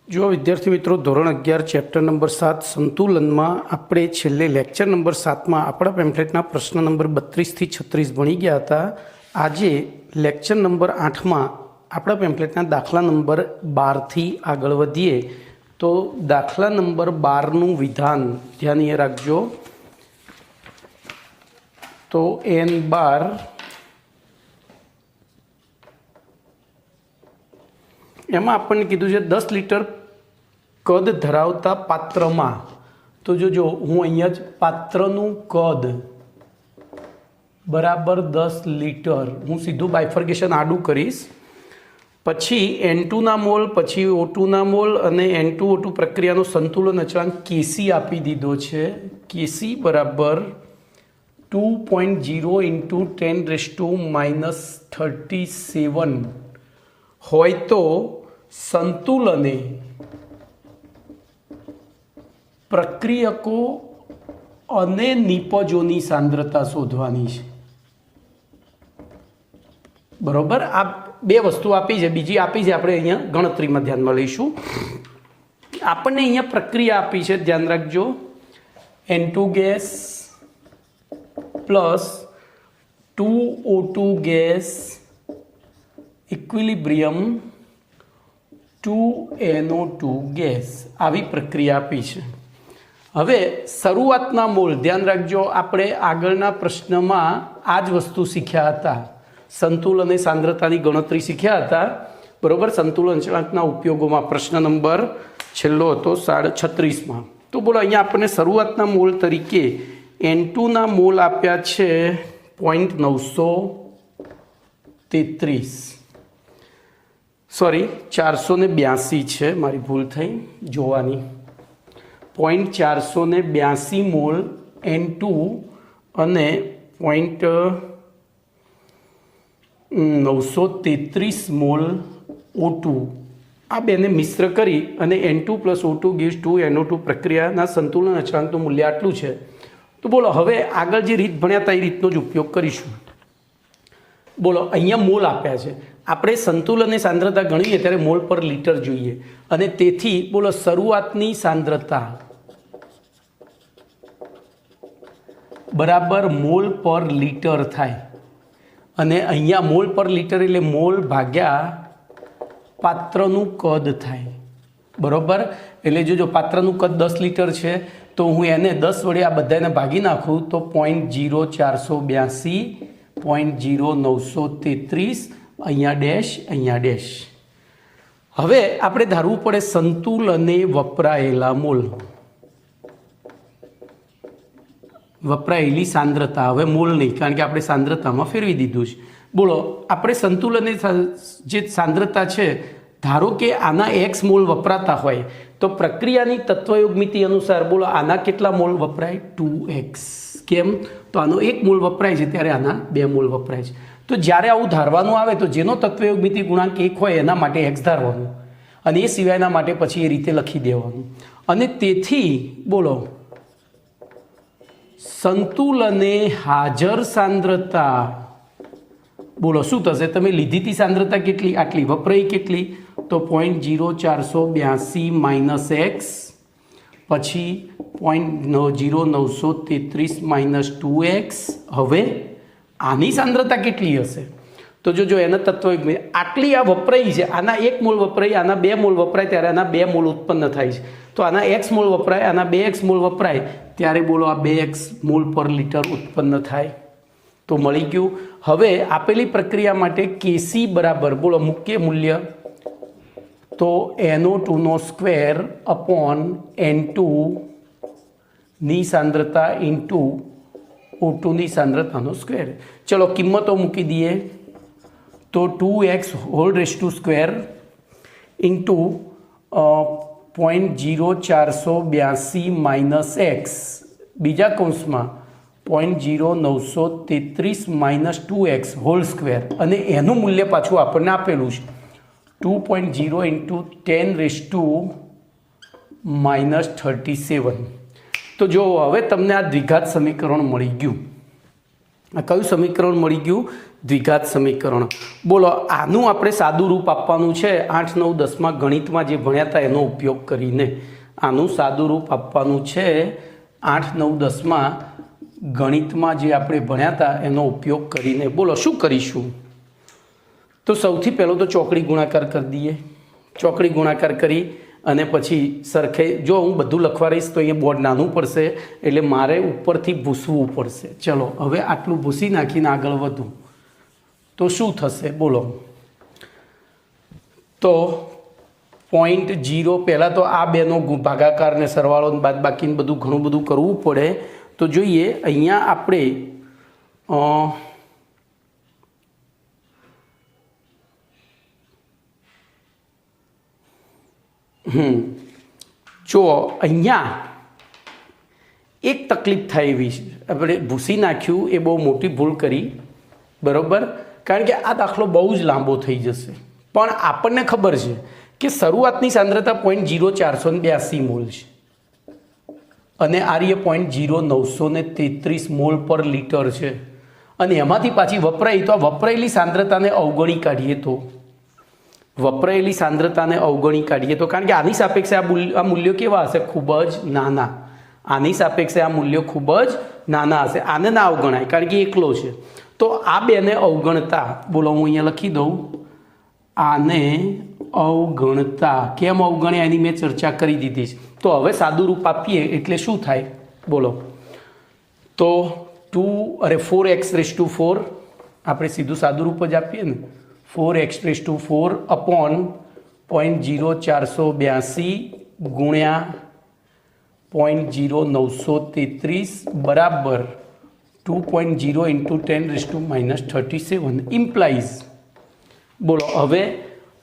જો વિદ્યાર્થી મિત્રો ધોરણ 11 ચેપ્ટર નંબર 7 સંતુલનમાં આપણે છેલ્લે લેક્ચર નંબર 7માં આપણા પેમ્ફલેટના પ્રશ્ન નંબર 32 થી 36 ભણી ગયા હતા. આજે લેક્ચર નંબર 8માં આપણા પેમ્ફલેટના દાખલા નંબર 12 થી આગળ વધીએ. તો દાખલા નંબર 12નું વિધાન ધ્યાન રાખજો. તો n12 એમાં આપણને કીધું છે 10 લીટર કદ ધરાવતા પાત્રમાં. તો જો હું અહીંયા જ પાત્રનું કદ બરાબર 10 લીટર હું સીધું બાયફર્ગેશન આડું કરીશ. પછી N2ના મોલ, પછી O2ના મોલ અને N2O2 પ્રક્રિયાનો સંતુલન અચળાંક Kc આપી દીધો છે. Kc બરાબર 2.0 × 10⁻37 હોય તો સંતુલને પ્રક્રિયકો અને નિપજોની સાંદ્રતા શોધવાની છે. બરોબર, આ બે વસ્તુ આપી છે, બીજી આપી છે આપણે અહીંયા ગણતરીમાં ધ્યાનમાં લઈશું. આપણને અહીંયા પ્રક્રિયા આપી છે, ધ્યાન રાખજો. N2 gas plus 2O2 gas equilibrium 2NO2 gas, આવી પ્રક્રિયા આપી છે. હવે શરૂઆતના મોલ ધ્યાન રાખજો, આપણે આગળના પ્રશ્નમાં આ જ વસ્તુ શીખ્યા હતા. સંતુલન અને સાંદ્રતાની ગણતરી શીખ્યા હતા. બરોબર, સંતુલન અચળાંકના ઉપયોગોમાં પ્રશ્ન નંબર છેલ્લો હતો 36માં. તો બોલો અહીંયા આપણને શરૂઆતના મોલ તરીકે N2ના મોલ આપ્યા છે 0.933, સોરી 482 છે, મારી ભૂલ થઈ જોવાની. 0.482 મોલ N2 અને 0.933 મોલ O2, આ બેને મિશ્ર કરી અને N2 + O2 = 2NO2 પ્રક્રિયાના સંતુલન અચળાંકનું મૂલ્ય આટલું છે. તો બોલો હવે આગળ જે રીત ભણ્યા હતા એ રીતનો જ ઉપયોગ કરીશું. બોલો અહીંયા મોલ આપ્યા છે, આપણે સંતુલનની સાંદ્રતા ગણીએ ત્યારે મોલ પર લીટર જોઈએ અને તેથી બોલો શરૂઆતની સાંદ્રતા બરાબર મોલ પર લીટર થાય અને અહીંયા મોલ પર લીટર એટલે મોલ ભાગ્યા પાત્રનું કદ થાય. બરોબર, એટલે જો પાત્રનું કદ 10 લીટર છે તો હું એને 10 વડે આ બધાને ભાગી નાખું તો 0.0482 0.0933 અહીંયા ડેશ અહીંયા ડેશ. હવે આપણે ધારવું પડે સંતુલને વપરાયેલા મોલ, વપરાયેલી સાંદ્રતા. હવે મોલ નહીં, કારણ કે આપણે સાંદ્રતામાં ફેરવી દીધું છે. બોલો આપણે સંતુલનની જે સાંદ્રતા છે, ધારો કે આના x મોલ વપરાતા હોય તો પ્રક્રિયાની તત્વયોગમિતિ અનુસાર બોલો આના કેટલા મોલ વપરાય? 2x. કેમ? તો આનો 1 મોલ વપરાય છે ત્યારે આના 2 મોલ વપરાય છે. તો જ્યારે આવું ધારવાનું આવે તો જેનો તત્વયોગમિતિ ગુણાંક 1 હોય એના માટે x ધારવાનું અને એ સિવાયના માટે પછી એ રીતે લખી દેવાનું. અને તેથી બોલો સંતુલને હાજર સાંદ્રતા બોલો શું થશે? તમે લીધી હતી સાંદ્રતા કેટલી? આટલી. વપરાઈ કેટલી? તો 0.0482 - x પછી 0.0933 - 2x. હવે આની સાંદ્રતા કેટલી હશે? તો જો એના તત્વ આટલી આ વપરાઈ છે, આના 1 મોલ વપરાય, આના 2 મોલ વપરાય ત્યારે આના 2 મોલ ઉત્પન્ન થાય છે. તો આના x મોલ વપરાય, આના 2x મોલ વપરાય ત્યારે બોલો આ 2x મોલ પર લીટર ઉત્પન્ન થાય. તો મળી ગયું. હવે આપેલી પ્રક્રિયા માટે Kc બરાબર બોલો મુખ્ય મૂલ્ય તો NO2² / N2 ની સાંદ્રતા ઇન્ટુ O2ની સાંદ્રતાનો સ્ક્વેર. ચલો કિંમતો મૂકી દઈએ તો 2x² ઇન્ટુ 0.0482 - x બીજા કૌંસમાં 0.0933 - 2x હોલ સ્ક્વેર અને એનું મૂલ્ય પાછું આપણને આપેલું છે 2.0 × 10⁻37. તો જો હવે તમને આ દ્વિઘાત સમીકરણ મળી ગયું. આ કયું સમીકરણ મળી ગયું? દ્વિઘાત સમીકરણ. બોલો આનું આપણે સાદું રૂપ આપવાનું છે 8, 9, 10માં ગણિતમાં જે ભણ્યા હતા એનો ઉપયોગ કરીને. આનું સાદું રૂપ આપવાનું છે 8, 9, 10માં ગણિતમાં જે આપણે ભણ્યા હતા એનો ઉપયોગ કરીને. બોલો શું કરીશું? તો સૌથી પહેલો તો ચોકડી ગુણાકાર કરી દઈએ. ચોકડી ગુણાકાર કરી અને પછી સરખે જો હું બધું લખવા રહીશ તો અહીંયા બોર્ડ નાનું પડશે એટલે મારે ઉપરથી ભૂસવું પડશે. ચલો હવે આટલું ભૂસી નાખીને આગળ વધું તો શું થશે બોલો? તો 0.0 પહેલાં તો આ બેનો ભાગાકાર ને સરવાળો બાદબાકી બધું ઘણું બધું કરવું પડે. તો જોઈએ અહીંયા આપણે જો અહીંયા એક તકલીફ થાય એવી છે. આપણે ભૂસી નાખ્યું એ બહુ મોટી ભૂલ કરી, બરાબર, કારણ કે આ દાખલો બહુ જ લાંબો થઈ જશે. પણ આપણને ખબર છે કે શરૂઆતની સાંદ્રતા 0.0482 મોલ છે અને આર્ય 0.933 મોલ પર લિટર છે અને એમાંથી પાછી વપરાય તો આ વપરાયેલી સાંદ્રતાને અવગણી કાઢીએ તો કારણ કે આની સાપેક્ષે આ મૂલ્યો કેવા હશે? ખૂબ જ નાના. આની સાપેક્ષે આ મૂલ્યો ખૂબ જ નાના હશે. આને ના અવગણાય કારણ કે એકલો છે. તો આ બેને અવગણતા, બોલો હું અહીંયા લખી દઉં, આને અવગણતા. કેમ અવગણ્યા એની મેં ચર્ચા કરી દીધી છે. તો હવે સાદું રૂપ આપીએ એટલે શું થાય બોલો? તો 4x⁴ આપણે સીધું સાદું રૂપ જ આપીએ ને, 4x⁴ અપોન 0.0482 ગુણ્યા 0.0933 બરાબર 2.0 × 10⁻³ ઇમ્પ્લાઇઝ. બોલો હવે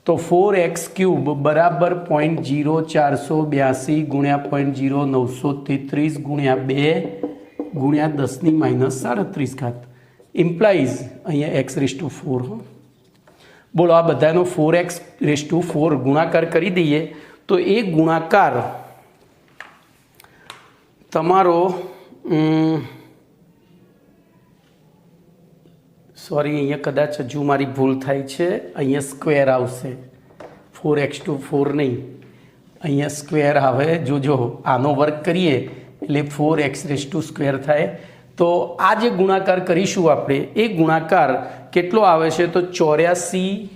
તો 4x³ બરાબર 0.0482 ગુણ્યા 0.0933 ગુણ્યા 2 ગુણ્યા 10⁻37 ઇમ્પ્લાઇઝ અહીંયા x⁴. બોલો આ બધાનો 4x⁴ ગુણાકાર કરી દઈએ તો એ ગુણાકાર તમારો સોરી અહીંયા કદાચ હજુ મારી ભૂલ થાય છે. અહીંયા સ્ક્વેર આવશે, 4x⁴ નહીં, અહીંયા સ્ક્વેર આવે. જોજો આનો વર્ગ કરીએ એટલે 4x² થાય. તો આ જે ગુણાકાર કરીશું આપણે એ ગુણાકાર કેટલો આવે છે? તો 84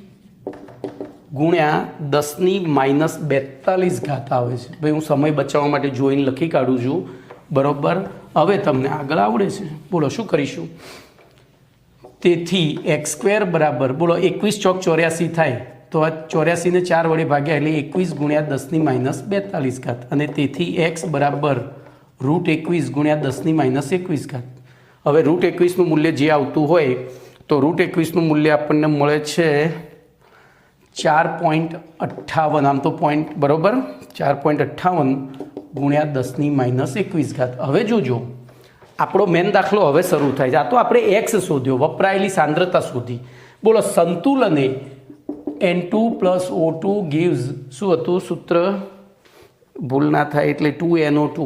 ગુણ્યા 10⁻42 આવે છે. ભાઈ હું સમય બચાવવા માટે જોઈને લખી કાઢું છું, બરાબર. હવે તમને આગળ આવડે છે. બોલો શું કરીશું? તેથી x² બરાબર, બોલો 21 ચોક 84 થાય તો આ 84 ને 4 વડે ભાગ્યા એટલે 21 ગુણ્યા 10⁻42 અને તેથી x બરાબર √21 ગુણ્યા 10⁻21. હવે √21નું મૂલ્ય જે આવતું હોય તો √21નું મૂલ્ય આપણને મળે છે 4.58. આમ તો પોઈન્ટ બરાબર 4.58 ગુણ્યા 10⁻21. હવે જોજો આપણો મેન દાખલો હવે શરૂ થાય છે. આ તો આપણે x શોધ્યો, વપરાયેલી સાંદ્રતા શોધી. બોલો સંતુલને N2 + O2 gives શું હતું સૂત્ર? ભૂલ ના થાય એટલે 2NO2.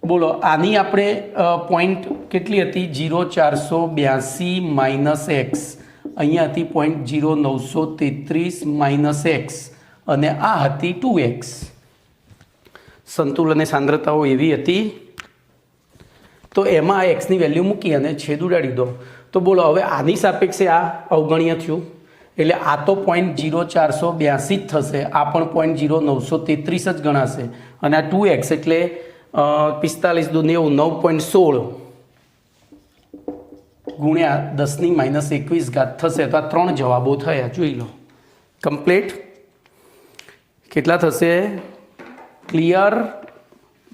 બોલો આની આપણે પોઈન્ટ કેટલી હતી? 0.482 - x. અહીંયા હતી 0.0933 - x અને આ હતી 2x. સંતુલન સાંદ્રતાઓ એવી હતી. તો એમાં એક્સની વેલ્યુ મૂકી અને છેદ ઉડાડી દો. તો બોલો હવે આની સાપેક્ષે આ અવગણ્ય થયું એટલે આ તો 0.0482 જ થશે, આ પણ 0.0933 જ ગણાશે અને આ 2x એટલે 45 × 90 9.16 ગુણ્યા 10⁻21 થશે. તો આ 3 જવાબો થયા, જોઈ લો કમ્પ્લીટ. કેટલા થશે? ક્લિયર?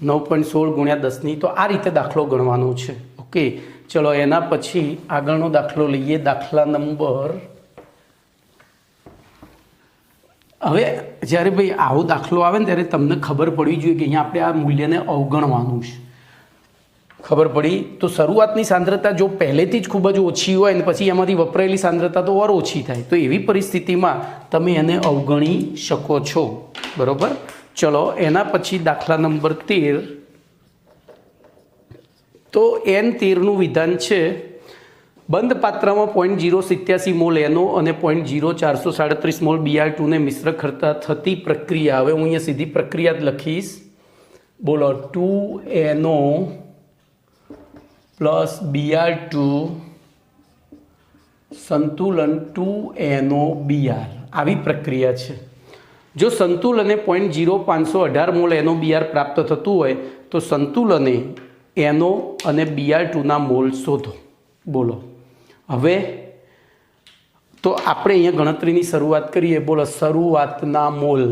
9.16 ગુણ્યા 10. તો આ રીતે દાખલો ગણવાનો છે. ઓકે ચલો એના પછી આગળનો દાખલો લઈએ. દાખલા નંબર, હવે જ્યારે ભાઈ આવો દાખલો આવે ને ત્યારે તમને ખબર પડવી જોઈએ કે અહીંયા આપણે આ મૂલ્યને અવગણવાનું છે. ખબર પડી? તો શરૂઆતની સાંદ્રતા જો પહેલેથી જ ખૂબ જ ઓછી હોય ને પછી એમાંથી વપરાયેલી સાંદ્રતા તો ઓર ઓછી થાય, તો એવી પરિસ્થિતિમાં તમે એને અવગણી શકો છો, બરાબર. ચલો એના પછી દાખલા નંબર 13. તો N13નું વિધાન છે બંધ પાત્રમાં 0.087 મોલ એનો અને 0.0437 મોલ Br2ને મિશ્ર કરતા થતી પ્રક્રિયા. હવે હું અહીંયા સીધી પ્રક્રિયા જ લખીશ. બોલો 2NO પ્લસ Br2 સંતુલન 2NOBr આવી પ્રક્રિયા છે. જો સંતુલને 0.0518 મોલ NOBr પ્રાપ્ત થતું હોય તો સંતુલને NO અને Br2ના મોલ શોધો. બોલો હવે તો આપણે અહીંયા ગણતરીની શરૂઆત કરીએ. બોલો શરૂઆતના મોલ.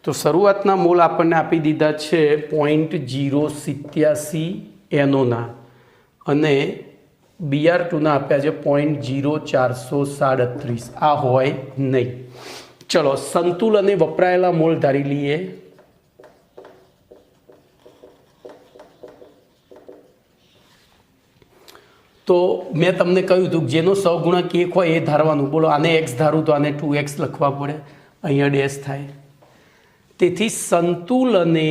તો શરૂઆતના મોલ આપણને આપી દીધા છે 0.087 NOના અને Br2ના આપ્યા છે 0.0437. આ હોય નહીં. ચલો સંતુલને વપરાયેલા મોલ ધારી લઈએ. તો મેં તમને કહ્યું હતું જેનો સહગુણક 1 હોય એ ધારવાનું. બોલો આને x ધારું તો આને 2x લખવા પડે, અહીંયા ડેશ થાય. તેથી સંતુલને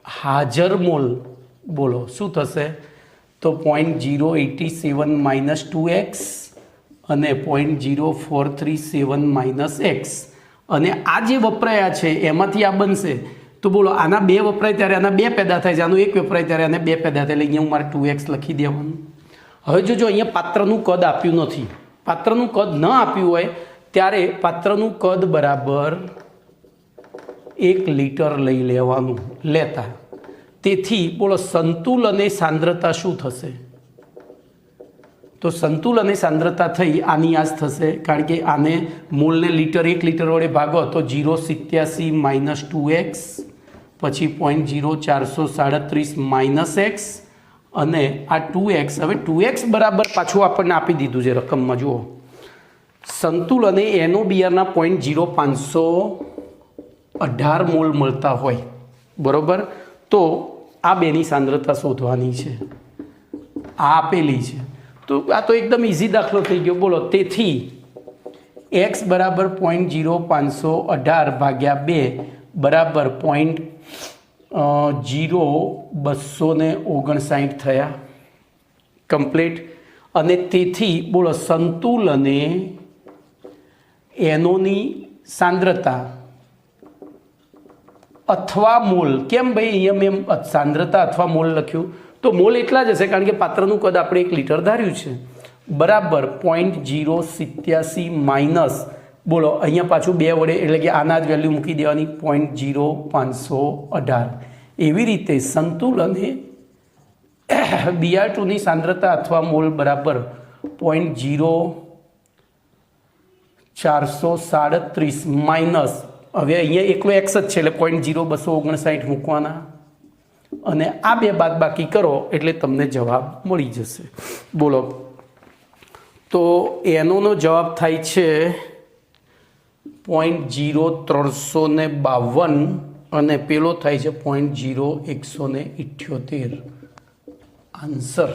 હાજર મોલ બોલો શું થશે? તો 0.087 - 2x અને 0.0437 - x. અને આ જે વપરાયા છે એમાંથી આ બનશે. તો બોલો આના 2 વપરાય ત્યારે આના 2 પેદા થાય છે, આનું 1 વપરાય ત્યારે આને 2 પેદા થાય. એટલે અહીંયા હું મારે 2x લખી દેવાનું. હવે જો અહીંયા પાત્રનું કદ આપ્યું નથી, પાત્રનું કદ ન આપ્યું હોય ત્યારે પાત્રનું કદ બરાબર 1 લિટર લઈ લેવાનું લેતા. તેથી બોલો સંતુલને સાંદ્રતા શું થશે? તો સંતુલને સાંદ્રતા થઈ આની આ જ થશે, કારણ કે આને મોલને 1 લિટર વડે ભાગો તો 0.87 - 2x પછી 0.0437 - x અને આ 2x. હવે 2x બરાબર પાછું આપણને આપી દીધું છે રકમમાં. જુઓ સંતુલને NOBrના 0.0518 મોલ મળતા હોય બરાબર, તો આ બેની સાંદ્રતા શોધવાની છે. આ આપેલી છે. તો આ તો એકદમ ઇઝી દાખલો થઈ ગયો. બોલો તેથી x બરાબર 0.0518 ભાગ્યા 2 બરાબર 0.0259 થયા કમ્પ્લીટ. અને તેથી બોલો સંતુલને NOની સાંદ્રતા અથવા મોલ. કેમ ભાઈ અહીંયા મેં સાંદ્રતા અથવા મોલ લખ્યું? તો મોલ એટલા જ હશે કારણ કે પાત્રનું કદ આપણે 1 લિટર ધાર્યું છે. બરાબર 0.087 માઇનસ બોલો અહીંયા પાછું 2 વડે એટલે કે આના જ વેલ્યુ મૂકી દેવાની 0.0518. એવી રીતે સંતુલને Br2ની સાંદ્રતા અથવા મોલ બરાબર 0.0437 માઇનસ હવે અહીંયા એકલો x જ છે એટલે 0.0259 મૂકવાના અને આ 2 બાદબાકી કરો એટલે તમને જવાબ મળી જશે. બોલો તો એનોનો જવાબ થાય છે 0.0352 અને પેલો થાય છે 0.0178. આન્સર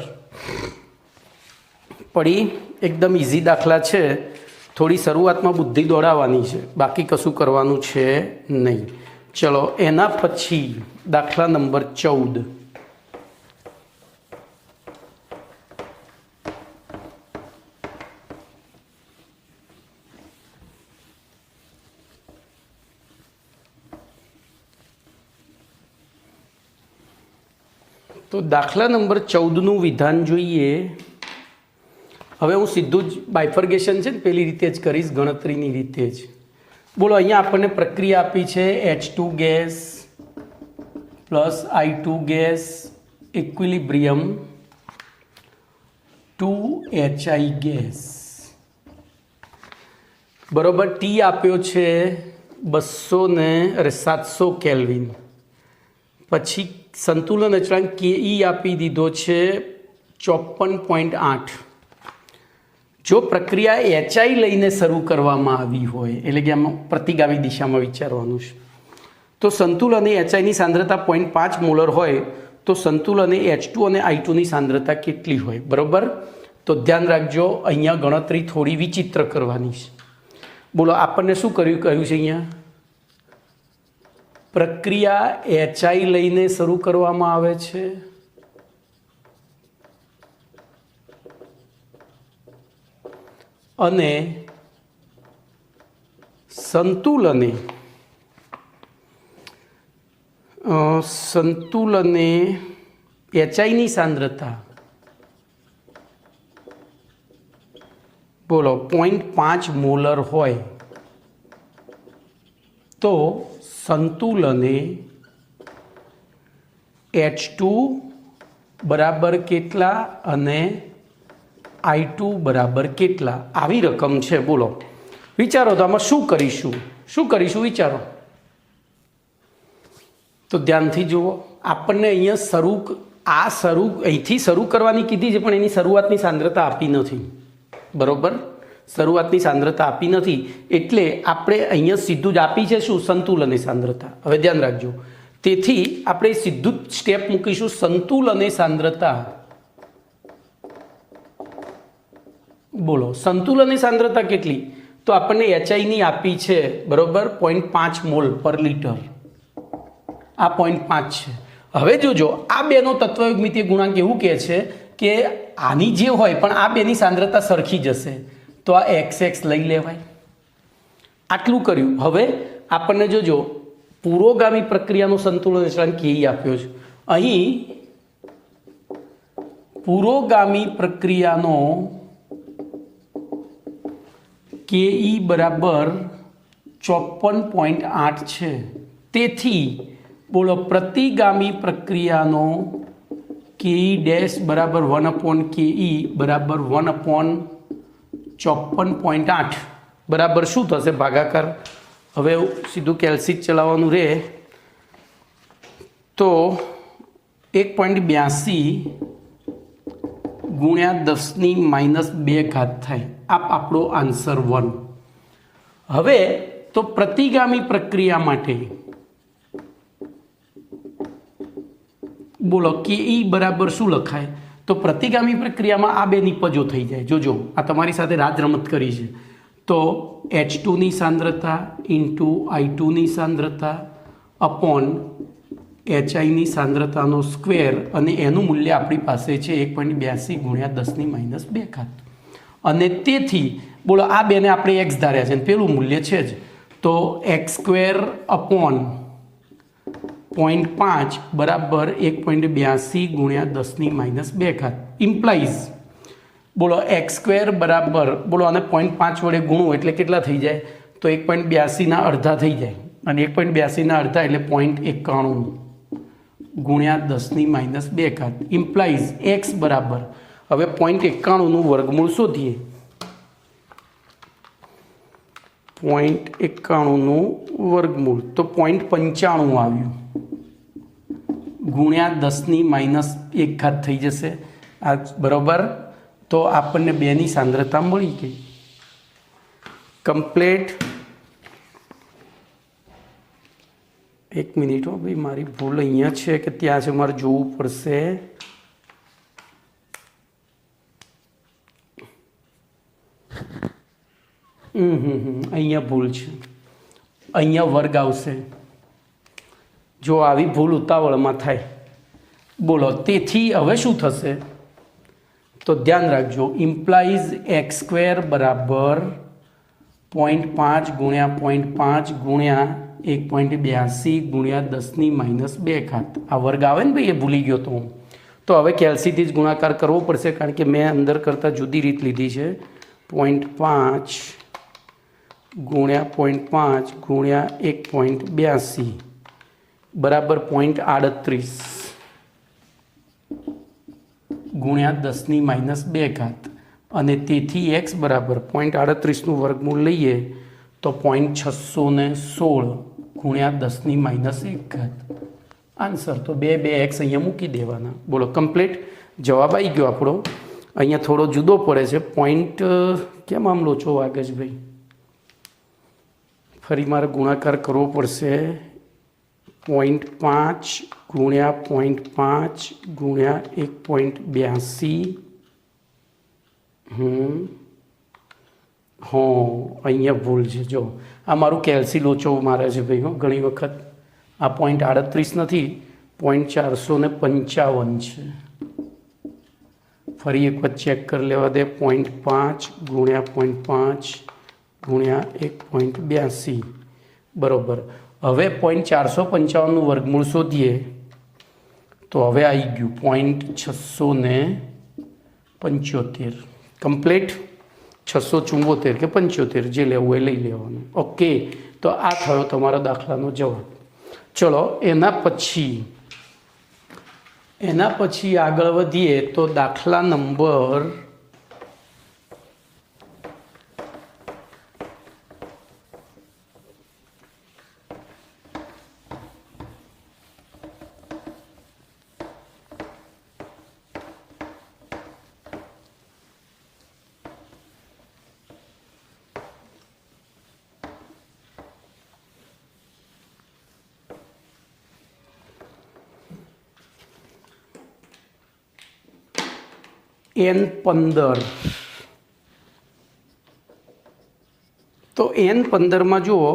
પડી. એકદમ ઇઝી દાખલા છે. થોડી શરૂઆતમાં બુદ્ધિ દોડાવવાની છે, બાકી કશું કરવાનું છે નહીં. ચલો એના પછી દાખલા નંબર 14. તો દાખલા નંબર 14નું વિધાન જોઈએ. હવે હું સીધું જ બાયફર્ગેશન છે ને પેલી રીતે જ કરીશ, ગણતરીની રીતે જ. બોલો અહીંયા આપણને પ્રક્રિયા આપી છે H2 gas plus I2 gas equilibrium 2HI gas બરોબર. ટી આપ્યો છે 700 કેલ્વિન. પછી સંતુલન અચળાંક કે આપી દીધો છે 54.8. જો પ્રક્રિયા HI લઈને શરૂ કરવામાં આવી હોય એટલે કે આમાં પ્રતિગામી દિશામાં વિચારવાનું છે તો સંતુલને HIની સાંદ્રતા 0.5 મોલર હોય તો સંતુલને H2 અને I2ની સાંદ્રતા કેટલી હોય બરાબર. તો ધ્યાન રાખજો અહીંયા ગણતરી થોડી વિચિત્ર કરવાની છે. બોલો આપણને શું કહ્યું છે અહીંયા? પ્રક્રિયા HI લઈને શરૂ કરવામાં આવે છે અને સંતુલને HIની સાંદ્રતા બોલો 0.5 મોલર હોય તો સંતુલને H2 બરાબર કેટલા અને I2 બરાબર કેટલા આવી રકમ છે. બોલો વિચારો તો આમાં શું કરીશું વિચારો. તો ધ્યાનથી જુઓ, આપણને અહીંયા અહીંથી શરૂ કરવાની કીધી છે, પણ એની શરૂઆતની સાંદ્રતા આપી નથી. બરોબર, શરૂઆતની સાંદ્રતા આપી નથી એટલે આપણે અહીંયા સીધું જ આપી છે શું? સંતુલનની સાંદ્રતા. હવે ધ્યાન રાખજો, તેથી આપણે સીધું જ સ્ટેપ મૂકીશું સંતુલનની સાંદ્રતા. બોલો સંતુલનની સાંદ્રતા કેટલી? તો આપણને HIની આપી છે બરોબર 0.5 મોલ પર લિટર. આ 0.5 છે. હવે જોજો આ બેનો તત્વયુગ્મિતીય ગુણાંક એવું કહે છે કે આની જે હોય પણ આ બેની સાંદ્રતા સરખી જશે તો આ XX લઈ લેવાય. આટલું કર્યું. હવે આપણને જોજો પુરોગામી પ્રક્રિયાનો સંતુલન અચળાંક KE આપ્યો છે. અહીં પુરોગામી પ્રક્રિયાનો KE બરાબર 54.8 છે. તેથી બોલો પ્રતિગામી પ્રક્રિયાનો KE ડેશ બરાબર 1/KE બરાબર 1/54.8 બરાબર શું થશે? ભાગાકાર. હવે સીધું કેલ્સી ચલાવવાનું રહે તો 1.82 ગુણ્યા 10⁻² થાય. આપણો આન્સર 1. હવે તો પ્રતિગામી પ્રક્રિયા માટે બોલો KE બરાબર શું લખાય? તો પ્રતિગામી પ્રક્રિયામાં આ બે નિપજો થઈ જાય. જોજો આ તમારી સાથે રાજ રમત કરી છે. તો H2ની સાંદ્રતા ઇન્ટુ I2ની સાંદ્રતા અપોન HIની સાંદ્રતાનો સ્ક્વેર અને એનું મૂલ્ય આપણી પાસે છે 1.82 ગુણ્યા 10⁻². અને તેથી બોલો આ બેને આપણે x ધાર્યા છે અને પેલું મૂલ્ય છે જ, તો x² અપોન 0.5 બરાબર 1.82 ગુણ્યા 10⁻². ઇમ્પ્લાઇઝ બોલો x² બરાબર બોલો અને 0.5 વડે ગુણવું એટલે કેટલા થઈ જાય? તો 1.82ના અડધા થઈ જાય અને 1.82ના અડધા એટલે 0.91 ગુણ્યા 10⁻². ઇમ્પ્લાઇઝ x બરાબર હવે 0.91નું વર્ગમૂળ શોધીએ. 0.91નું વર્ગમૂળ તો 0.95 આવ્યું ગુણ્યા 10⁻1 થઈ જશે. આ બરાબર. તો આપણને બેની સાંદ્રતા મળી ગઈ કમ્પ્લીટ. એક મિનિટ હો ભાઈ, મારી ભૂલ અહીંયા છે કે ત્યાં છે, મારે જોવું પડશે. અહીંયા ભૂલ છે, અહીંયા વર્ગ આવશે. જો આવી ભૂલ ઉતાવળમાં થાય. બોલો તેથી હવે શું થશે? તો ધ્યાન રાખજો, ઇમ્પ્લાઇઝ x² બરાબર 0.5 ગુણ્યા 0.5 ગુણ્યા 1.82 ગુણ્યા 10⁻². આ વર્ગ આવે ને ભાઈ, એ ભૂલી ગયો તો હું. તો હવે કેલ્સીથી જ ગુણાકાર કરવો પડશે કારણ કે મેં અંદર કરતાં જુદી રીત લીધી છે. 0.5 ગુણ્યા 0.5 ગુણ્યા 1.82 બરાબર 0.38 ગુણ્યા 10⁻². અને તેથી x બરાબર 0.38નું વર્ગમૂળ લઈએ તો 0.616 ગુણ્યા 10⁻1. આન્સર તો 2 x અહીંયા મૂકી દેવાના. બોલો કમ્પ્લીટ. જવાબ આવી ગયો આપણો. અહીંયા થોડો જુદો પડે છે. પોઈન્ટ કેમ આમ લોચો વાગે છે ભાઈ? ફરી મારે ગુણાકાર કરવો પડશે. 0.5 ગુણ્યા 0.5 ગુણ્યા 1.82. અહીંયા ભૂલ છે. જો આ મારું કેલ્સી લોચો મારે છે ભાઈ. ઘણી વખત આ 0.38 નથી, 0.455 છે. ફરી એક વખત ચેક કરી લેવા દે 0.5 ગુણ્યા 0.5 ગુણ્યા 1.82 બરાબર. હવે 0.455નું વર્ગમૂળ શોધીએ તો હવે આવી ગયું 0.675 કમ્પ્લીટ. 674 કે 75 જે લેવું એ લઈ લેવાનું. ઓકે, તો આ થયો તમારો દાખલાનો જવાબ. ચલો એના પછી આગળ વધીએ તો દાખલા નંબર 15. તો N15માં જુઓ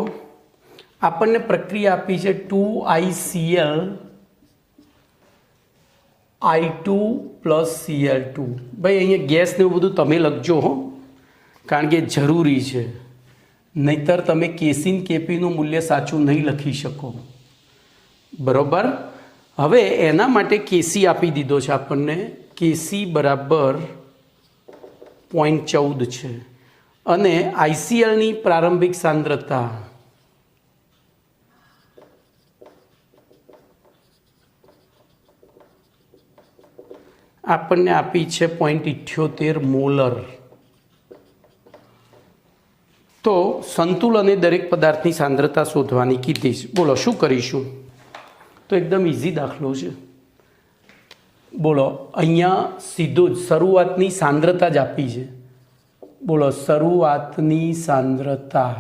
આપણને પ્રક્રિયા આપી છે 2ICl I2 + Cl2. ભાઈ અહીંયા ગેસ ને એવું બધું તમે લખજો હો, કારણ કે જરૂરી છે, નહીતર તમે કેસીન કેપીનું મૂલ્ય સાચું નહીં લખી શકો. બરાબર. હવે એના માટે કેસી આપી દીધો છે આપણને. કેસી બરાબર 0.14 છે અને આઈસીએલની પ્રારંભિક સાંદ્રતા આપણને આપી છે 0.78 મોલર. તો સંતુલને દરેક પદાર્થની સાંદ્રતા શોધવાની કીધી છે. બોલો શું કરીશું? તો એકદમ ઇઝી દાખલો છે. બોલો અહીંયા સીધું જ શરૂઆતની સાંદ્રતા જ આપી છે. બોલો શરૂઆતની સાંદ્રતા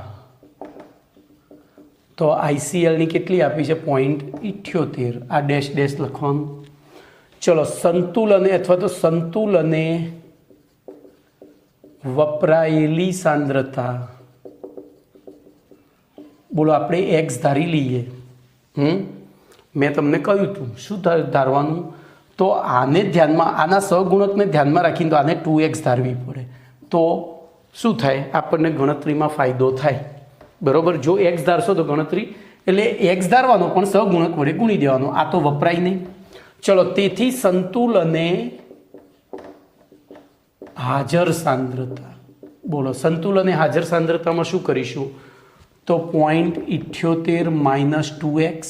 તો આઈસીએલની કેટલી આપી છે? 0.78. આ ડેશ ડેશ લખવાનું. ચલો સંતુલને અથવા તો સંતુલને વપરાયેલી સાંદ્રતા, બોલો આપણે એક્સ ધારી લઈએ. મેં તમને કહ્યું હતું શું ધારવાનું? તો આને ધ્યાનમાં, આના સહગુણકને ધ્યાનમાં રાખીને તો આને 2x ધારવી પડે. તો શું થાય? આપણને ગણતરીમાં ફાયદો થાય. બરાબર. જો એક્સ ધારશો તો ગણતરી એટલે એક્સ ધારવાનો પણ સહગુણક વડે ગુણી દેવાનો. આ તો વપરાય નહીં. ચલો તેથી સંતુલને હાજર સાંદ્રતા, બોલો સંતુલને હાજર સાંદ્રતામાં શું કરીશું? તો 0.78 - 2x.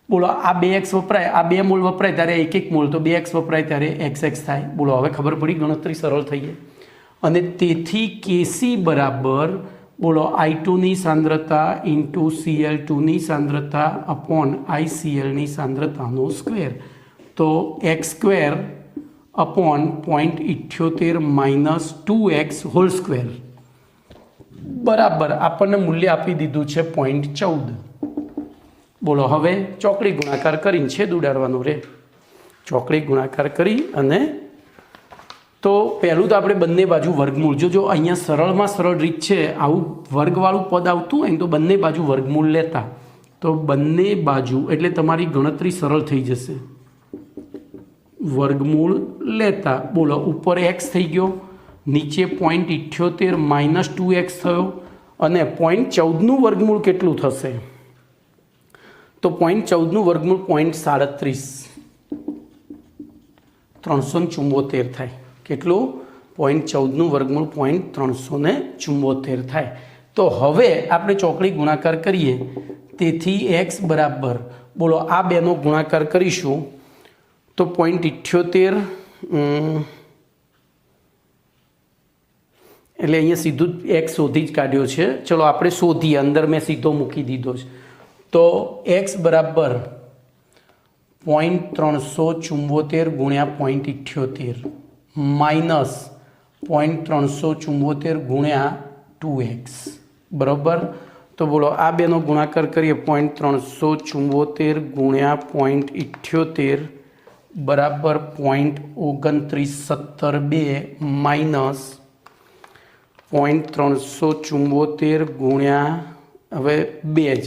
બોલો આ 2x વપરાય, આ 2 મોલ વપરાય ત્યારે 1 મોલ, તો 2x વપરાય ત્યારે xx થાય. બોલો હવે ખબર પડી, ગણતરી સરળ થઈ ગઈ. અને તેથી કેસી બરાબર બોલો I2ની સાંદ્રતા ઇન્ટુ Cl2ની સાંદ્રતા અપોન ICLની સાંદ્રતાનો સ્ક્વેર. તો x² upon 0.78 - 2x whole square બરાબર આપણને મૂલ્ય આપી દીધું છે 0.14. બોલો હવે ચોકડી ગુણાકાર કરીને છેદ ઉડાડવાનું રે. ચોકડી ગુણાકાર કરી અને તો પહેલું તો આપણે બંને બાજુ વર્ગમૂળ, જો અહીંયા સરળમાં સરળ રીત છે, આવું વર્ગવાળું પદ આવતું હોય ને તો બંને બાજુ વર્ગમૂળ લેતા, તો બંને બાજુ એટલે તમારી ગણતરી સરળ થઈ જશે. વર્ગમૂળ લેતા બોલો ઉપર x થઈ ગયો, નીચે 0.78 - 2x થયો અને 0.14નું વર્ગમૂળ કેટલું થશે? તો 0.14નું વર્ગમૂળ 0.37 374 થાય. કેટલું? 0.14નું વર્ગમૂળ 0.374 થાય. તો હવે આપણે ચોકડી ગુણાકાર કરીએ. તેથી x બરાબર બોલો આ બેનો ગુણાકાર કરીશું તો 0.78 એટલે અહીંયા સીધું x શોધી જ કાઢ્યો છે. ચલો આપણે શોધીએ, અંદર મેં સીધો મૂકી દીધો છે. તો x બરાબર 0.374 ગુણ્યા 0.78 માઇનસ 0.374 ગુણ્યા 2x બરાબર. તો બોલો આ બેનો ગુણાકાર કરીએ 0.374 ગુણ્યા 0.78 બરાબર 0.2972 માઇનસ 0.374 ગુણ્યા હવે 2 જ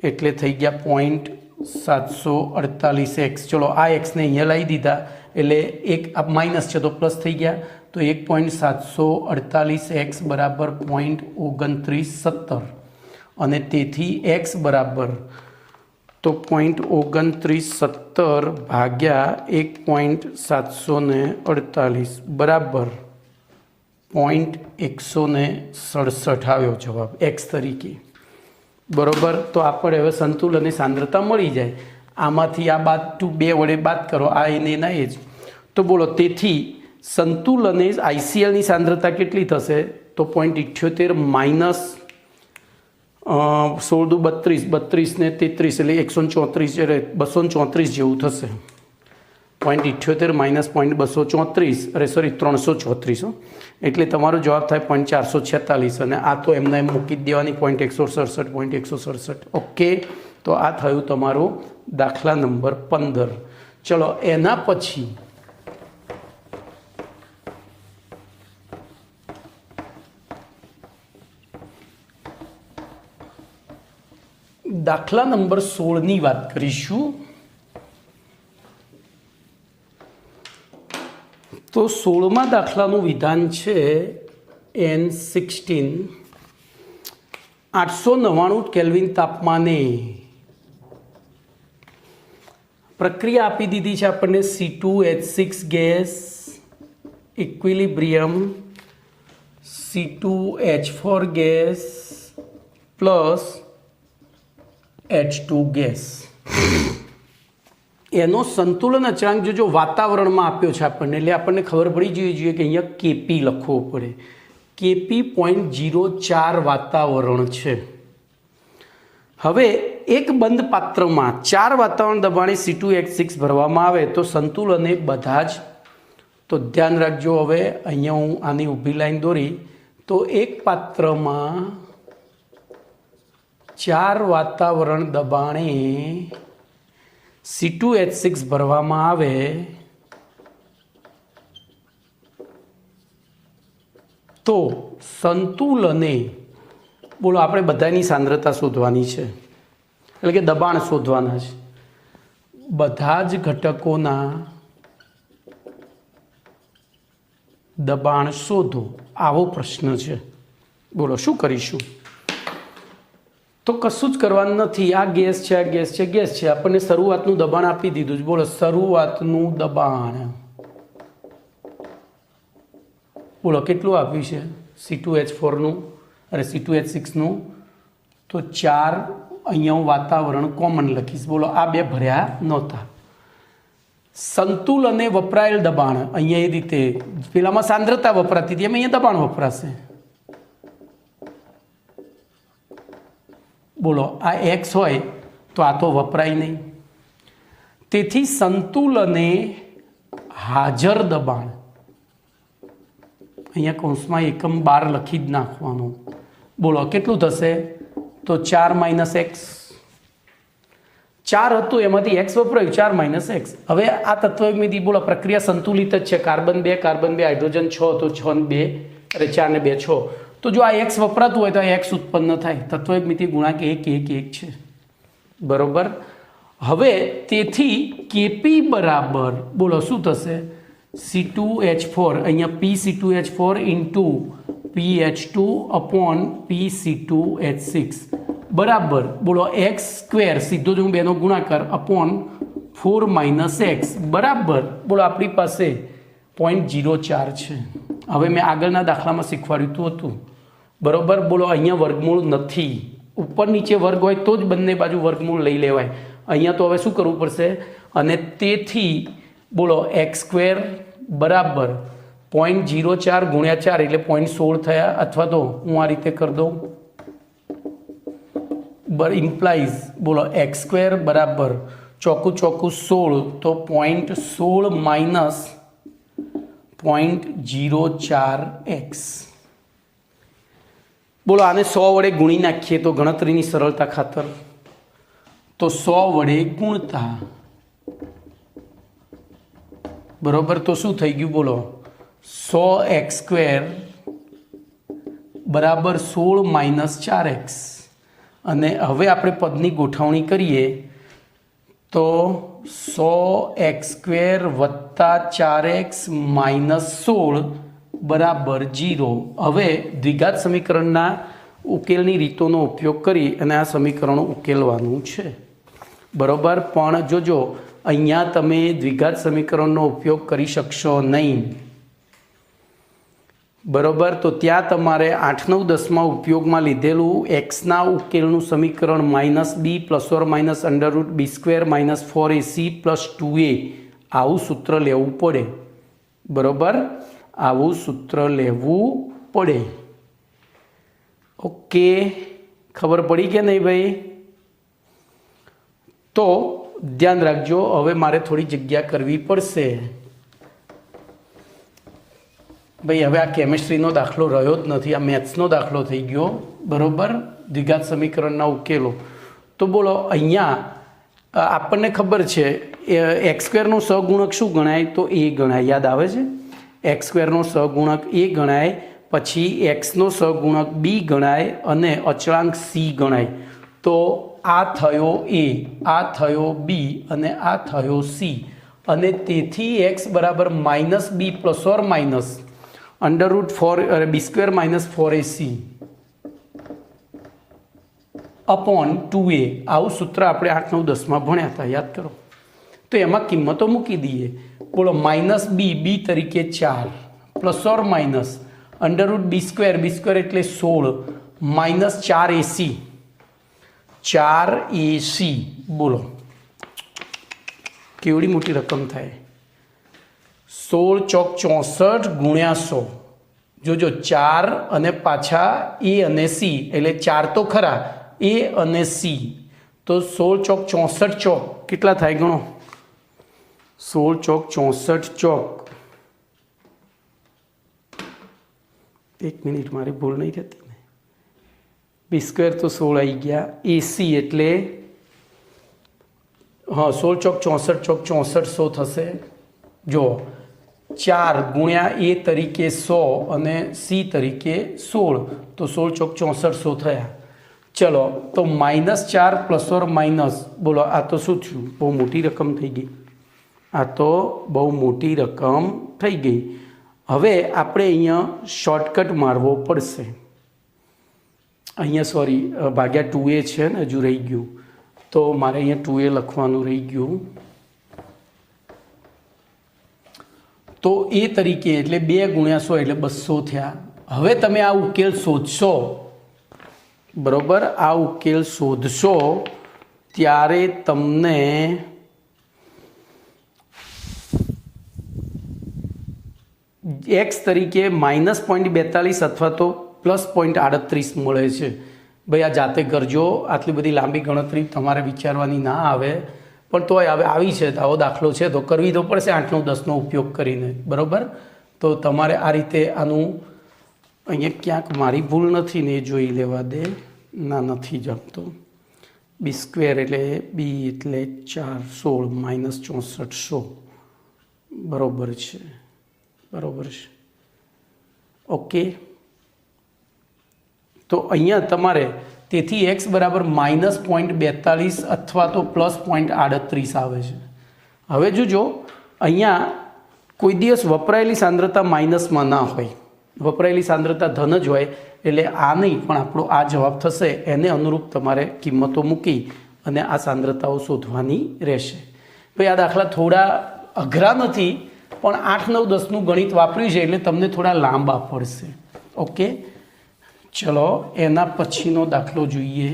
એટલે થઈ ગયા 0.748x. ચલો આ એક્સને અહીંયા લાવી દીધા એટલે એક આ માઇનસ છે તો પ્લસ થઈ ગયા, તો 1.748x બરાબર 0.2970 અને તેથી x બરાબર તો 0.2970 ભાગ્યા 1.748 બરાબર 0.167 આવ્યો જવાબ x તરીકે, બરોબર. તો આપણે હવે સંતુલન અને સાંદ્રતા મળી જાય. આમાંથી આ બાદ 2 વડે બાદ કરો, આ એને ના એ જ. તો બોલો તેથી સંતુલને ICLની સાંદ્રતા કેટલી થશે? તો 0.78 માઇનસ 16 દુ 32, 32 ને 33 એટલે 134 એટલે 234 જેવું થશે. 0.78 માઇનસ 0.234 અરે સોરી 334 એટલે તમારો જવાબ થાય 0.446 અને આ તો એમને એમ મૂકી જ દેવાની 0.167. ઓકે, તો આ થયું તમારો દાખલા નંબર 15. ચલો એના પછી દાખલા નંબર 16ની વાત કરીશું. તો 16મા દાખલાનું વિધાન છે N16 899 કેલ્વિન તાપમાને પ્રક્રિયા આપી દીધી છે આપણને C2H6 gas equilibrium C2H4 gas plus H2 gas. એનો સંતુલન અચળાંક જો વાતાવરણમાં આપ્યો છે આપણને, એટલે આપણને ખબર પડી જોઈએ કે અહીંયા KP લખવો પડે. KP 0.04 વાતાવરણ છે. હવે એક બંધ પાત્રમાં 4 વાતાવરણ દબાણે C2H6 ભરવામાં આવે તો સંતુલને બધા જ, તો ધ્યાન રાખજો. હવે અહીંયા હું આની ઊભી લાઈન દોરી તો એક પાત્રમાં 4 વાતાવરણ દબાણે C2H6 ભરવામાં આવે તો સંતુલને, બોલો આપણે બધાની સાંદ્રતા શોધવાની છે, એટલે કે દબાણ શોધવાના છે. બધા જ ઘટકોના દબાણ શોધો, આવો પ્રશ્ન છે. બોલો શું કરીશું? તો કશું જ કરવાનું નથી. આ ગેસ છે, આ ગેસ છે, ગેસ છે. આપણને શરૂઆતનું દબાણ આપી દીધું છે. બોલો શરૂઆતનું દબાણ બોલો કેટલું આપ્યું છે? C2H4નું અને C2H6નું તો 4. અહીંયા હું વાતાવરણ કોમન લખીશ. બોલો આ બે ભર્યા નહોતા. સંતુલને વપરાયેલ દબાણ અહીંયા એ રીતે, પેલામાં સાંદ્રતા વપરાતી હતી, એમ અહીંયા દબાણ વપરાશે. બોલો આ x હોય તો આ તો વપરાય નહીં. તેથી સંતુલને હાજર દબાણ, અહીંયા કૌંસમાં એકમ 12 લખી જ નાખવાનું. બોલો કેટલું થશે? તો 4 - x. 4 હતું એમાંથી x વપરાયું, 4 - x. હવે આ તત્વયુગ્મથી બોલો પ્રક્રિયા સંતુલિત જ છે. કાર્બન 2 હાઇડ્રોજન 6 તો 6 ને 2 અરે 4 ને 2 6. તો જો આ x વપરાતું હોય તો આ x ઉત્પન્ન થાય. તત્વયુગ્મિતિ ગુણાંક 1 1 1 છે, બરોબર. હવે તેથી Kp બરાબર બોલો શું થશે? C2H4 અહીંયા PC2H4 into PH2 upon PC2H6 બરાબર બોલો x² સીધો જ હું બેનો ગુણાકાર અપોન 4 - x બરાબર બોલો આપણી પાસે 0.04 છે. હવે મેં આગળના દાખલામાં શીખવાડ્યું હતું, બરોબર. બોલો અહીંયા વર્ગમૂળ નથી. ઉપર નીચે વર્ગ હોય તો જ બંને બાજુ વર્ગમૂળ લઈ લેવાય. અહીંયા તો હવે શું કરવું પડશે? અને તેથી બોલો x² બરાબર 0.04 ગુણ્યા 4 એટલે 0.16 થયા. અથવા તો હું આ રીતે કરી દઉં, ઇમ્પ્લાઇઝ બોલો x² બરાબર ચોખ્ખું 16 તો 0.16 - 0.04x. બોલો આને 100 વડે ગુણી નાખીએ તો ગણતરીની સરળતા ખાતર, તો 100 વડે ગુણતા બરોબર તો શું થઈ ગયું? બોલો 100x² બરાબર 16 - 4x. અને હવે આપણે પદની ગોઠવણી કરીએ તો 100x² વત્તા 4x માઇનસ 16 બરાબર 0. હવે દ્વિઘાત સમીકરણના ઉકેલની રીતોનો ઉપયોગ કરી અને આ સમીકરણો ઉકેલવાનું છે. બરાબર, પણ જોજો અહીંયા તમે દ્વિઘાત સમીકરણનો ઉપયોગ કરી શકશો નહીં. બરાબર, તો ત્યાં તમારે 8, 9, 10માં ઉપયોગમાં લીધેલું એક્સના ઉકેલનું સમીકરણ -b ± √b² - 4ac + 2a આવું સૂત્ર લેવું પડે. બરાબર, આવું સૂત્ર લેવું પડે. ઓકે, ખબર પડી કે નહીં ભાઈ? તો ધ્યાન રાખજો, હવે મારે થોડી જગ્યા કરવી પડશે ભાઈ. હવે આ કેમિસ્ટ્રીનો દાખલો રહ્યો જ નથી, આ મેથ્સનો દાખલો થઈ ગયો. બરાબર, દ્વિઘાત સમીકરણના ઉકેલો. તો બોલો, અહીંયા આપણને ખબર છે x² નો સહગુણક શું ગણાય? તો a ગણાય. યાદ આવે છે? x² નો સહગુણક a ગણાય, પછી x નો સહગુણક b ગણાય અને અચળાંક c ગણાય. તો આ થયો a, આ થયો b અને આ થયો c. અને તેથી x બરાબર -b ± √b² - 4ac / 2a આવું સૂત્ર આપણે 8, 9, 10માં ભણ્યા હતા, યાદ કરો. તો એમાં કિંમતો મૂકી દઈએ. બોલો, -b તરીકે 4 ± √b² એટલે 16 -4ac 4ac. બોલો, કેવડી મોટી રકમ થાય? 16 ચોક 64 ગુણ્યા 100. જોજો, 4 અને પાછા a અને c એટલે 4 તો ખરા, a અને c. તો 16 ચોક 64 ચોક કેટલા થાય ગણો? 16 ચોક 64 ચોક. એક મિનિટ, મારી ભૂલ નહીં થતી ને. b² તો 16 આવી ગયા. ac એટલે 16 ચોક 64 ચોક 64 100 થશે. જો 4 ગુણ્યા a તરીકે 100 અને c તરીકે 16, તો 16 ચોક 64 100 થયા. ચલો, તો -4 ± બોલો, આ તો શું થયું? બહુ મોટી રકમ થઈ ગઈ. આ તો બહુ મોટી રકમ થઈ ગઈ. હવે આપણે અહીંયા શોર્ટકટ મારવો પડશે. અહીંયા સોરી, ભાગ્યા 2a છે ને, હજુ રહી ગયું. તો મારે અહીંયા 2a લખવાનું રહી ગયું. તો એ તરીકે એટલે 2 ગુણ્યા 100 એટલે 200 થયા. હવે તમે આ ઉકેલ શોધશો. બરાબર, આ ઉકેલ શોધશો ત્યારે તમને x તરીકે -0.42 અથવા તો +0.38 મળે છે. ભાઈ, આ જાતે કરજો. આટલી બધી લાંબી ગણતરી તમારે વિચારવાની ના આવે, પણ તોય હવે આવી છે, આવો દાખલો છે તો કરવી તો પડશે 8, 9, 10નો ઉપયોગ કરીને. બરાબર, તો તમારે આ રીતે આનું અહીંયા ક્યાંક મારી ભૂલ નથી ને એ જોઈ લેવા દે. ના, નથી જમતો. b² એટલે b એટલે 4 16 -64 100. બરાબર છે, બરાબર છે. ઓકે, તો અહીંયા તમારે તેથી x બરાબર -0.42 અથવા તો +0.38 આવે છે. હવે જોજો, અહીંયા કોઈ દિવસ વપરાયેલી સાંદ્રતા માઇનસમાં ના હોય, વપરાયેલી સાંદ્રતા ધન જ હોય. એટલે આ નહીં, પણ આપણો આ જવાબ થશે. એને અનુરૂપ તમારે કિંમતો મૂકી અને આ સાંદ્રતાઓ શોધવાની રહેશે. ભાઈ, આ દાખલા થોડા અઘરા નથી, પણ 8, 9, 10નું ગણિત વાપર્યું છે એટલે તમને થોડા લાંબા પડશે. ઓકે, ચલો એના પછીનો દાખલો જોઈએ.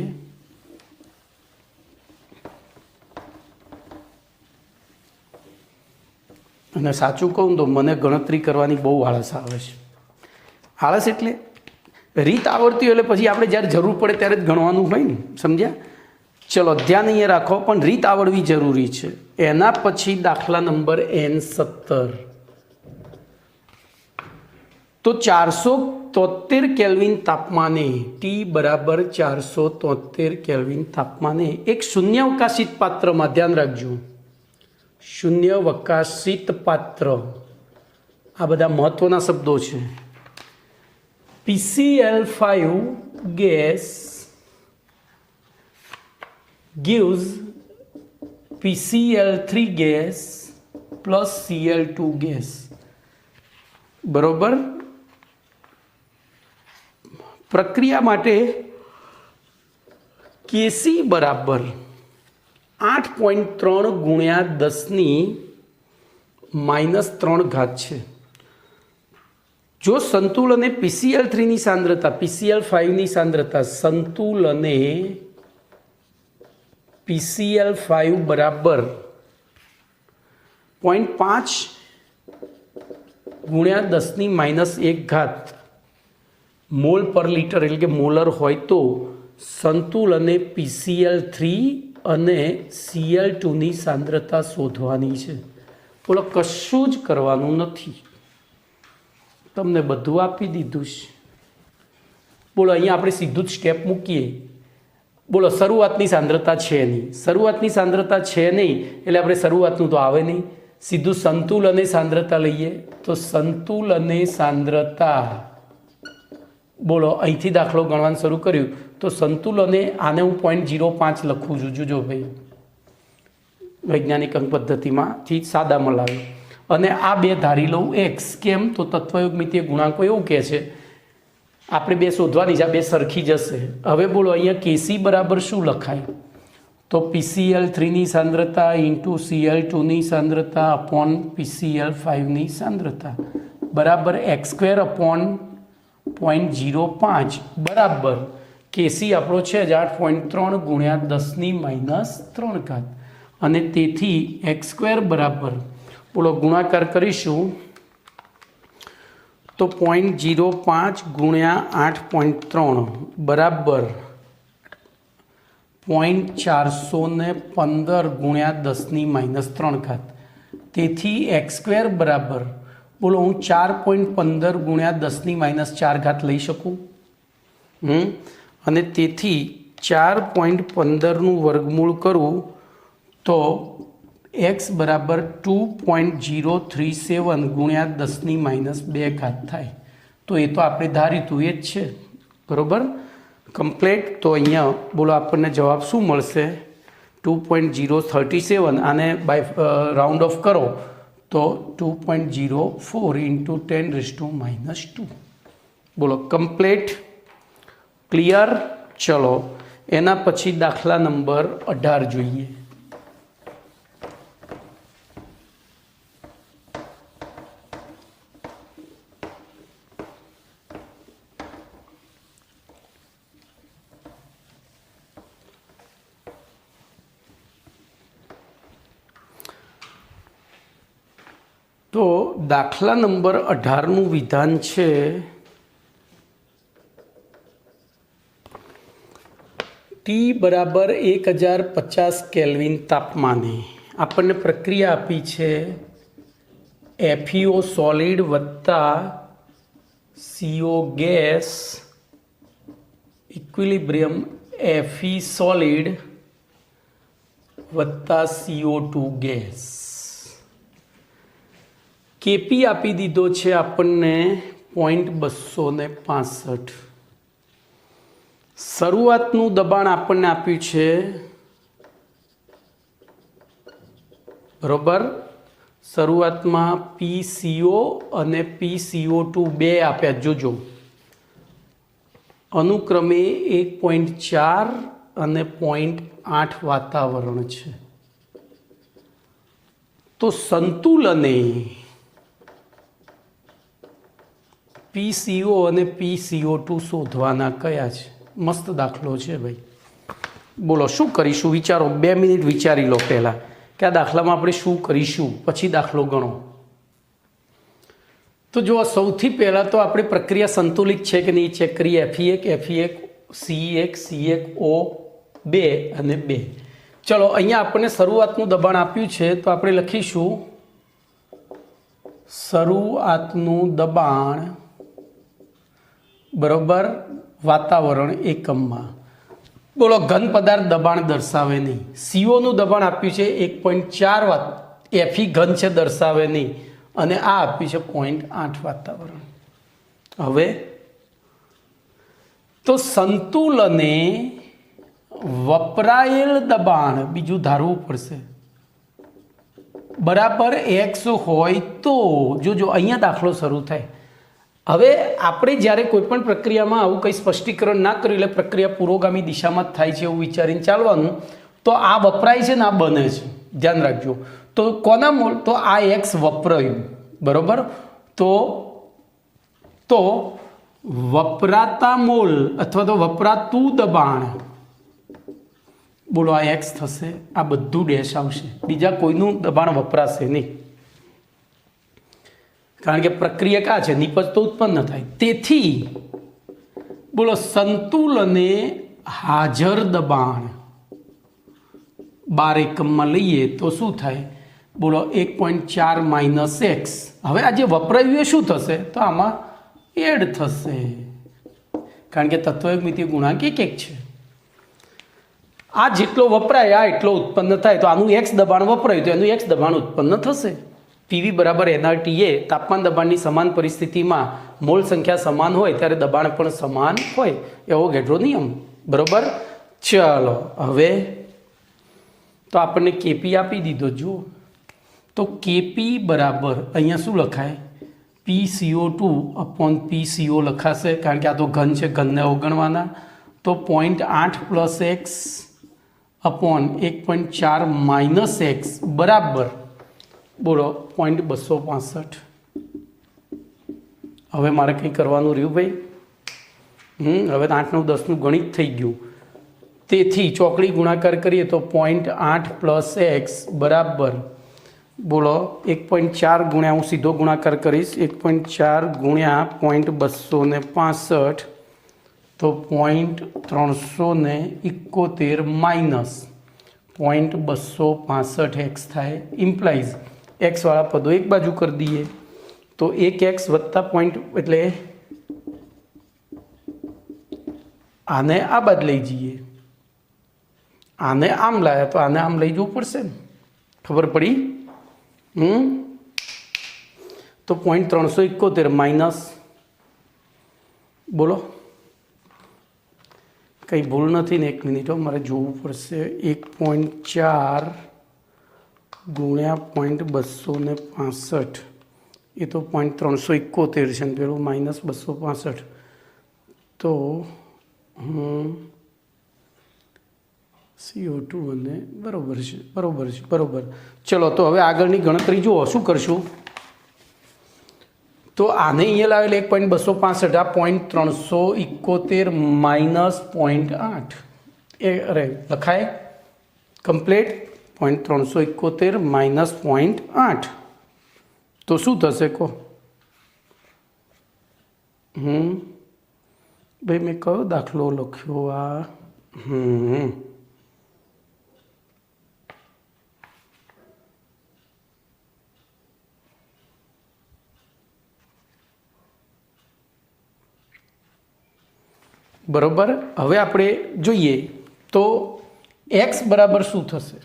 અને સાચું કહું તો મને ગણતરી કરવાની બહુ આળસ આવે છે. આળસ એટલે રીત આવડતી હોય એટલે પછી આપણે જ્યારે જરૂર પડે ત્યારે જ ગણવાનું હોય ને, સમજ્યા? ચલો, ધ્યાન અહીંયા રાખો, પણ રીત આવડવી જરૂરી છે. એના પછી દાખલા નંબર N17. તો 473 કેલ્વિન તાપમાને, T બરાબર 473 કેલ્વિન તાપમાને એક શૂન્યાવકાશિત પાત્રમાં, ધ્યાન રાખજો, શૂન્યાવકાશિત પાત્ર, આ બધા મહત્વના શબ્દો છે. PCl5 gas gives PCl3 gas plus Cl2 gas, બરોબર. પ્રક્રિયા માટે Kc બરાબર 8.3 ગુણ્યા 10⁻³ છે. જો સંતુલને PCl3ની સાંદ્રતા, PCl5ની સાંદ્રતા, સંતુલને PCl5 બરાબર 0.5 ગુણ્યા 10⁻⁻1 મોલ પર લિટર એટલે કે મોલર હોય તો સંતુલને PCl3 અને Cl2ની સાંદ્રતા શોધવાની છે. બોલો, કશું જ કરવાનું નથી, તમને બધું આપી દીધું છે. બોલો, અહીંયા આપણે સીધું જ સ્ટેપ મૂકીએ. બોલો, શરૂઆતની સાંદ્રતા છે નહીં, શરૂઆતની સાંદ્રતા છે નહીં એટલે આપણે શરૂઆતનું તો આવે નહીં. સીધું સંતુલને સાંદ્રતા લઈએ તો સંતુલને સાંદ્રતા, બોલો, અહીંથી દાખલો ગણવાનું શરૂ કર્યું તો સંતુલને આને હું 0.05 લખું છું. જોજો ભાઈ, વૈજ્ઞાનિક અંક પદ્ધતિમાંથી સાદામાં લાવ્યો. અને આ બે ધારી લઉં એક્સ. કેમ? તો તત્વયુગ્મિતીય ગુણાંકો એવું કહે છે આપણે બે શોધવાની છે, આ બે સરખી જશે. હવે બોલો, અહીંયા Kc બરાબર શું લખાય? તો PCl3ની સાંદ્રતા ઇન્ટુ Cl2ની સાંદ્રતા અપોન PCl5ની સાંદ્રતા બરાબર x² અપોન 0.05 બરાબર Kc આપણો છે જ 8.3 ગુણ્યા 10⁻³ અને તેથી x² બરાબર, બોલો, ગુણાકાર કરીશું તો 0.05 ગુણ્યા 8.3 બરાબર 0.415 ગુણ્યા 10⁻³ તેથી x² બરાબર, બોલો, હું 4.15 ગુણ્યા 10⁻⁴ લઈ શકું. અને તેથી 4.15નું વર્ગમૂળ કરું તો x બરાબર 2.037 ગુણ્યા 10⁻² થાય. તો એ તો આપણે ધાર્યું એ જ છે, બરાબર, કમ્પ્લેટ. તો અહીંયા બોલો આપણને જવાબ શું મળશે? 2.037. આને બાય રાઉન્ડ ઓફ કરો તો 2.04 ઇન્ટુ 10⁻². બોલો, કમ્પ્લેટ, ક્લિયર. ચલો, એના પછી દાખલા નંબર 18 જોઈએ. તો દાખલા નંબર 18નું વિધાન છે T બરાબર 1050 કેલ્વિન તાપમાને આપણને પ્રક્રિયા આપી છે FeO સોલિડ વત્તા CO gas equilibrium Fe solid વત્તા CO2 ગેસ. Kp આપી દીધો છે આપણને 0.265. શરૂઆતનું દબાણ આપણને આપ્યું છે, બરોબર. શરૂઆતમાં PCO અને PCO2 બે આપ્યા, જોજો, અનુક્રમે 1.4 અને 0.8 વાતાવરણ છે. તો સંતુલને PCO અને PCO2 શોધવાના કયા છે? મસ્ત દાખલો છે ભાઈ. બોલો, શું કરીશું? વિચારો, 2 મિનિટ વિચારી લો પહેલાં કે આ દાખલામાં આપણે શું કરીશું, પછી દાખલો ગણો. તો જો સૌથી પહેલાં તો આપણે પ્રક્રિયા સંતુલિત છે કે નહીં ચેક કરીએ. Fe1 C1 C1O2 અને 2. ચલો, અહીંયા આપણને શરૂઆતનું દબાણ આપ્યું છે તો આપણે લખીશું શરૂઆતનું દબાણ બરોબર વાતાવરણ એકમમાં. બોલો, ઘન પદાર્થ દબાણ દર્શાવે નહીં. CO દબાણ આપ્યું છે 1.4 Fe ઘન છે, દર્શાવે નહીં. અને આ આપ્યું છે 0.8 વાતાવરણ. હવે તો સંતુલને વપરાયેલ દબાણ બીજું ધારવું પડશે. બરાબર એક્સ હોય તો જો અહીંયા દાખલો શરૂ થાય. હવે આપણે જ્યારે કોઈ પણ પ્રક્રિયામાં આવું કંઈ સ્પષ્ટીકરણ ના કર્યું એટલે પ્રક્રિયા પુરોગામી દિશામાં જ થાય છે એવું વિચારીને ચાલવાનું. તો આ વપરાય છે ને આ બને છે, ધ્યાન રાખજો. તો કોના મોલ? તો આ એક્સ વપરાયું, બરાબર. તો વપરાતા મોલ અથવા તો વપરાતું દબાણ, બોલો આ એક્સ થશે, આ બધું ડેશ આવશે, બીજા કોઈનું દબાણ વપરાશે નહીં, કારણ કે પ્રક્રિયા કા છે, નિપજ તો ઉત્પન્ન થાય. તેથી બોલો સંતુલને હાજર દબાણ 12 એકમમાં લઈએ તો શું થાય? બોલો 1.4 માઇનસ એક્સ. હવે આ જે વપરાયું એ શું થશે? તો આમાં એડ થશે, કારણ કે તત્વયુગ્મિતીય ગુણાંક એક છે. આ જેટલો વપરાય આ એટલો ઉત્પન્ન થાય. તો આનું એક્સ દબાણ વપરાયું તો એનું એક્સ દબાણ ઉત્પન્ન થશે. પીવી બરાબર એનઆરટીએ તાપમાન દબાણની સમાન પરિસ્થિતિમાં મોલ સંખ્યા સમાન હોય ત્યારે દબાણ પણ સમાન હોય, એવો ગેડ્રો નિયમ, બરાબર. ચાલો હવે તો આપણને કેપી આપી દીધો. જુઓ તો કેપી બરાબર અહીંયા શું લખાય? PCO2 અપોન PCO લખાશે, કારણ કે આ તો ઘન છે, ઘનને અવગણવાના. તો 0.8 plus x upon 1.4 minus x બરાબર બોલો 0.265. હવે મારે કંઈ કરવાનું રહ્યું ભાઈ? હવે 8, 9, 10નું ગણિત થઈ ગયું. તેથી ચોકડી ગુણાકાર કરીએ તો 0.8 પ્લસ એક્સ બરાબર બોલો 1.4 ગુણ્યા, હું સીધો ગુણાકાર કરીશ, 1.4 ગુણ્યા 0.265 તો 0.371 માઇનસ 0.265 એક્સ થાય. ઇમ્પ્લાઇઝ એક્સવાળા પદો એક બાજુ કરી દઈએ તો 1x વત્તા પોઈન્ટ એટલે આને આ બાદ લઈ જઈએ, આને આમ લાયા તો આને આમ લઈ જવું પડશે ને, ખબર પડી? તો 0.371 માઇનસ બોલો કંઈ ભૂલ નથી ને? 1 મિનિટ મારે જોવું પડશે. 1.4 ગુણ્યા 0.265 એ તો 0.371 છે ને પેલું માઇનસ 265. તો CO2 અને બરાબર છે. ચલો તો હવે આગળની ગણતરી જુઓ, શું કરશું? તો આને અહીંયા લાવેલ 1.265 આ 0.371 માઇનસ 0.8 એ અરે લખાય કમ્પ્લીટ 0.371 માઇનસ 0.8 તો શું થશે કહો? ભાઈ મેં કયો દાખલો લખ્યો? આ બરોબર. હવે આપણે જોઈએ તો એક્સ બરાબર શું થશે?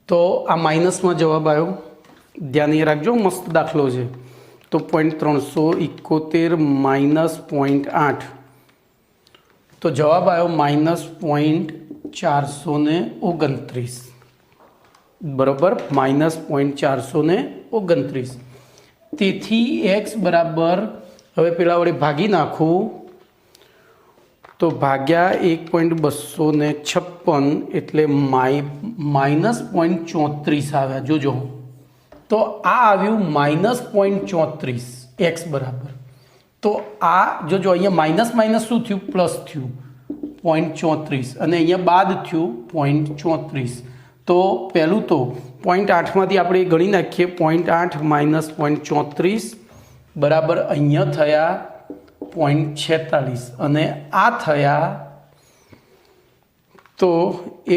તો આ માઇનસમાં જવાબ આવ્યો, ધ્યાન એ રાખજો, મસ્ત દાખલો છે. તો 0.371 માઇનસ 0.8 તો જવાબ આવ્યો માઇનસ 0.429 બરાબર, માઇનસ 0.429. તેથી એક્સ બરાબર હવે પેલા વડે ભાગી નાખું તો ભાગ્યા 1.256 એટલે માઇનસ 0.34 આવ્યા. જોજો તો આ આવ્યું માઇનસ 0.34 એક્સ બરાબર. તો આ જોજો અહીંયા માઇનસ માઇનસ શું થયું? પ્લસ થયું 0.34 અને અહીંયા બાદ થયું 0.34. તો પહેલું તો 0.8માંથી આપણે ગણી નાખીએ, 0.8 માઇનસ 0.34 બરાબર અહીંયા થયા 0.46 અને આ થયા તો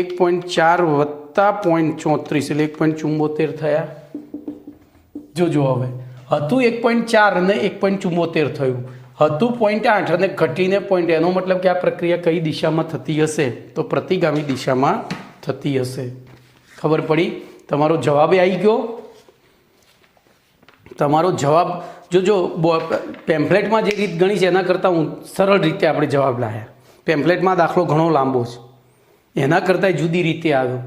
1.4 વત્તા 0.34 એટલે 1.74 થયા. જોજો હવે હતું 1.4 અને 1.74 થયું, હતું 0.8 અને ઘટીને 0. એનો મતલબ કે આ પ્રક્રિયા કઈ દિશામાં થતી હશે? તો પ્રતિગામી દિશામાં થતી હશે. ખબર પડી? તમારો જવાબ આવી ગયો. તમારો જવાબ જોજો પેમ્ફલેટમાં જે રીત ગણી છે એના કરતાં હું સરળ રીતે આપણે જવાબ લાવ્યા. પેમ્ફલેટમાં દાખલો ઘણો લાંબો છે, એના કરતાં જુદી રીતે આવ્યો.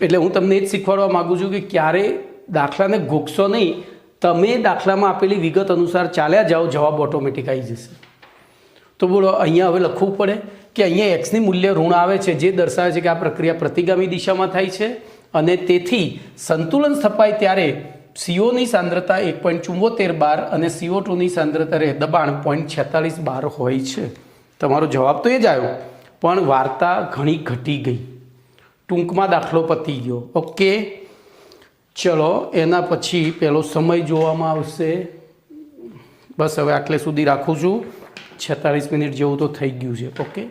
એટલે હું તમને એ જ શીખવાડવા માગું છું કે ક્યારે દાખલાને ગોખશો નહીં. તમે દાખલામાં આપેલી વિગત અનુસાર ચાલ્યા જાઓ, જવાબ ઓટોમેટિક આવી જશે. તો બોલો અહીંયા હવે લખવું પડે કે અહીંયા એક્સની મૂલ્ય ઋણ આવે છે, જે દર્શાવે છે કે આ પ્રક્રિયા પ્રતિગામી દિશામાં થાય છે અને તેથી સંતુલન સ્થપાય ત્યારે CO ની સાંદ્રતા 1.74 બાર અને CO2ની સાંદ્રતા દબાણ 0.46 બાર હોય છે. તમારો જવાબ તો એ જ આવ્યો, પણ વાર્તા ઘણી ઘટી ગઈ. ટૂંકમાં દાખલો પતી ગયો. ઓકે, ચલો એના પછી પહેલો સમય જોવામાં આવશે. બસ હવે આટલે સુધી રાખું છું. 46 મિનિટ જેવું તો થઈ ગયું છે. ઓકે.